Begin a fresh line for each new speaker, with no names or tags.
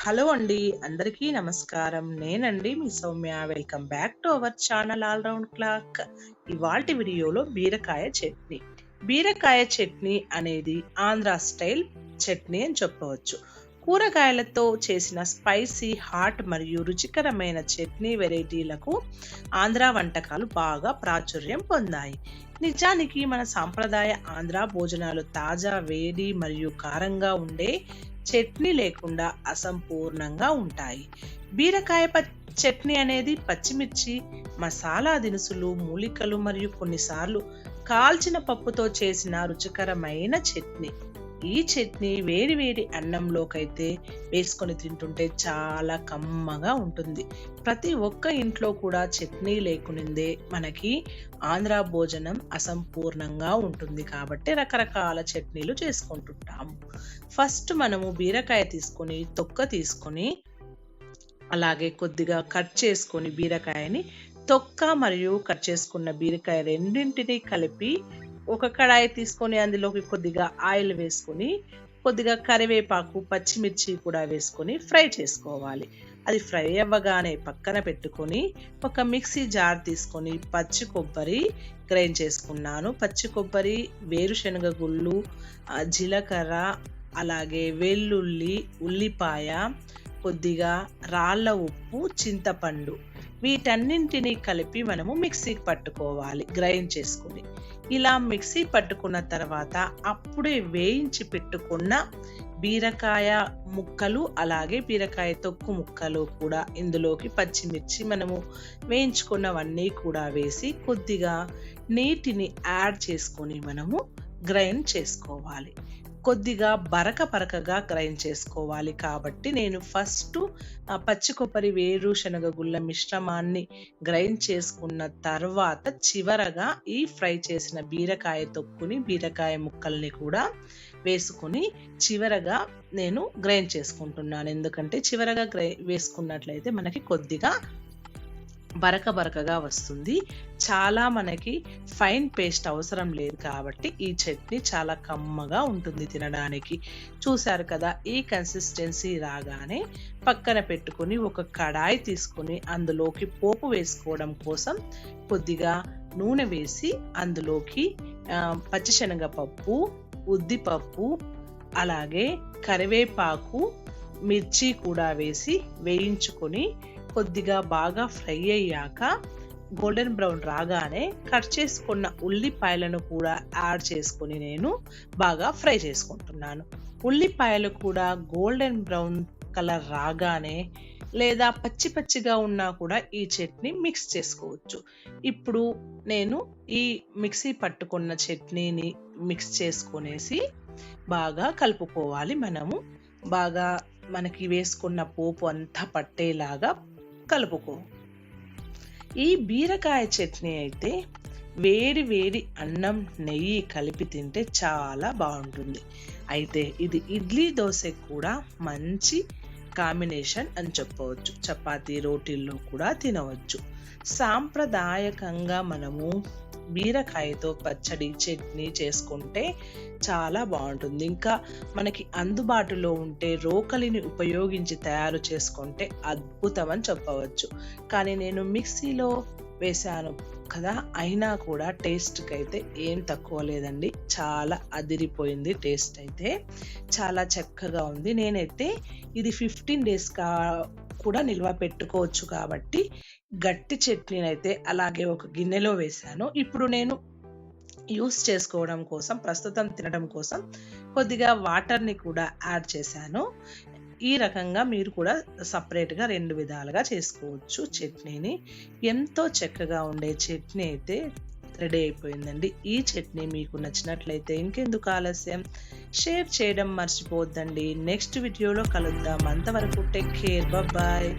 Hello అండి. అందరికీ నమస్కారం. నేనండి మీ Soumya. Welcome back to our channel all round clock. ఇవాల్టి వీడియోలో బీరకాయ చట్నీ. బీరకాయ చట్నీ అనేది ఆంధ్ర స్టైల్ చట్నీ అని చెప్పవచ్చు. కూరగాయలతో చేసిన స్పైసీ, హాట్ మరియు రుచికరమైన చట్నీ వెరైటీలకు ఆంధ్ర వంటకాలు బాగా ప్రాచుర్యం పొందాయి. నిజానికి మన సాంప్రదాయ ఆంధ్ర భోజనాలు తాజా, వేడి మరియు కారంగా ఉండే చట్నీ లేకుండా అసంపూర్ణంగా ఉంటాయి. బీరకాయ చట్నీ అనేది పచ్చిమిర్చి, మసాలా దినుసులు, మూలికలు మరియు కొన్నిసార్లు కాల్చిన పప్పుతో చేసిన రుచికరమైన చట్నీ. ఈ చట్నీ వేడి వేడి అన్నంలోకైతే వేసుకొని తింటుంటే చాలా కమ్మగా ఉంటుంది. ప్రతి ఒక్క ఇంట్లో కూడా చట్నీ లేకునిందే మనకి ఆంధ్ర భోజనం అసంపూర్ణంగా ఉంటుంది కాబట్టి రకరకాల చట్నీలు చేసుకుంటుంటాము. ఫస్ట్ మనము బీరకాయ తీసుకొని తొక్క తీసుకొని అలాగే కొద్దిగా కట్ చేసుకొని బీరకాయని తొక్క మరియు కట్ చేసుకున్న బీరకాయ రెండింటినీ కలిపి ఒక కడాయి తీసుకొని అందులోకి కొద్దిగా ఆయిల్ వేసుకొని కొద్దిగా కరివేపాకు, పచ్చిమిర్చి కూడా వేసుకొని ఫ్రై చేసుకోవాలి. అది ఫ్రై అవ్వగానే పక్కన పెట్టుకొని ఒక మిక్సీ జార్ తీసుకొని పచ్చి కొబ్బరి గ్రైండ్ చేసుకున్నాను. పచ్చి కొబ్బరి, వేరుశనగ గుళ్ళు, జీలకర్ర, అలాగే వెల్లుల్లి, ఉల్లిపాయ, కొద్దిగా రాళ్ళ ఉప్పు, చింతపండు వీటన్నింటినీ కలిపి మనము మిక్సీకి పట్టుకోవాలి గ్రైండ్ చేసుకుని. ఇలా మిక్సీ పట్టుకున్న తర్వాత అప్పుడే వేయించి పెట్టుకున్న బీరకాయ ముక్కలు అలాగే బీరకాయ తొక్కు ముక్కలు కూడా ఇందులోకి పచ్చిమిర్చి మనము వేయించుకున్నవన్నీ కూడా వేసి కొద్దిగా నీటిని యాడ్ చేసుకొని మనము గ్రైండ్ చేసుకోవాలి. కొద్దిగా బరకగా గ్రైండ్ చేసుకోవాలి కాబట్టి నేను ఫస్ట్ పచ్చి కొబ్బరి, వేరుశనగ గుళ్ళ మిశ్రమాన్ని గ్రైండ్ చేసుకున్న తర్వాత చివరగా ఈ ఫ్రై చేసిన బీరకాయ తొక్కుని, బీరకాయ ముక్కల్ని కూడా వేసుకొని చివరగా నేను గ్రైండ్ చేసుకుంటున్నాను. ఎందుకంటే చివరగా వేసుకున్నట్లయితే మనకి కొద్దిగా బరకగా వస్తుంది. చాలా మనకి ఫైన్ పేస్ట్ అవసరం లేదు కాబట్టి ఈ చట్నీ చాలా కమ్మగా ఉంటుంది తినడానికి. చూసారు కదా, ఈ కన్సిస్టెన్సీ రాగానే పక్కన పెట్టుకొని ఒక కడాయి తీసుకొని అందులోకి పోపు వేసుకోవడం కోసం కొద్దిగా నూనె వేసి అందులోకి పచ్చిశనగపప్పు, ఉద్దిపప్పు, అలాగే కరివేపాకు, మిర్చి కూడా వేసి వేయించుకొని కొద్దిగా బాగా ఫ్రై అయ్యాక గోల్డెన్ బ్రౌన్ రాగానే కట్ చేసుకున్న ఉల్లిపాయలను కూడా యాడ్ చేసుకొని నేను బాగా ఫ్రై చేసుకుంటున్నాను. ఉల్లిపాయలు కూడా గోల్డెన్ బ్రౌన్ కలర్ రాగానే లేదా పచ్చిగా ఉన్నా కూడా ఈ చట్నీ మిక్స్ చేసుకోవచ్చు. ఇప్పుడు నేను ఈ మిక్సీ పట్టుకున్న చట్నీని మిక్స్ చేసుకొనేసి బాగా కలుపుకోవాలి. బాగా మనకి వేసుకున్న పోపు అంతా పట్టేలాగా కలుపుకో. ఈ బీరకాయ చట్నీ అయితే వేడి వేడి అన్నం, నెయ్యి కలిపి తింటే చాలా బాగుంటుంది. అయితే ఇది ఇడ్లీ, దోశకు కూడా మంచి కాంబినేషన్ అని చెప్పవచ్చు. చపాతీ, రోటీల్లో కూడా తినవచ్చు. సాంప్రదాయకంగా మనము బీరకాయతో పచ్చడి, చట్నీ చేసుకుంటే చాలా బాగుంటుంది. ఇంకా మనకి అందుబాటులో ఉంటే రోకలిని ఉపయోగించి తయారు చేసుకుంటే అద్భుతం అని చెప్పవచ్చు. కానీ నేను మిక్సీలో వేసాను కదా, అయినా కూడా టేస్ట్కి అయితే ఏం తక్కువ లేదండి. చాలా అదిరిపోయింది. టేస్ట్ అయితే చాలా చక్కగా ఉంది. నేనైతే ఇది 15 days కూడా నిల్వ పెట్టుకోవచ్చు కాబట్టి గట్టి చట్నీని అయితే అలాగే ఒక గిన్నెలో వేశాను. ఇప్పుడు నేను యూస్ చేసుకోవడం కోసం, ప్రస్తుతం తినడం కోసం కొద్దిగా వాటర్ని కూడా యాడ్ చేశాను. ఈ రకంగా మీరు కూడా సపరేట్గా 2 విధాలుగా చేసుకోవచ్చు చట్నీని. ఎంతో చక్కగా ఉండే చట్నీ అయితే రెడీ అయిపోయిందండి. ఈ చట్నీ మీకు నచ్చినట్లయితే ఇంకెందుకు ఆలస్యం, షేర్ చేయడం మర్చిపోవద్దండి. నెక్స్ట్ వీడియోలో కలుద్దాం. అంతవరకు టేక్ కేర్, బాయ్.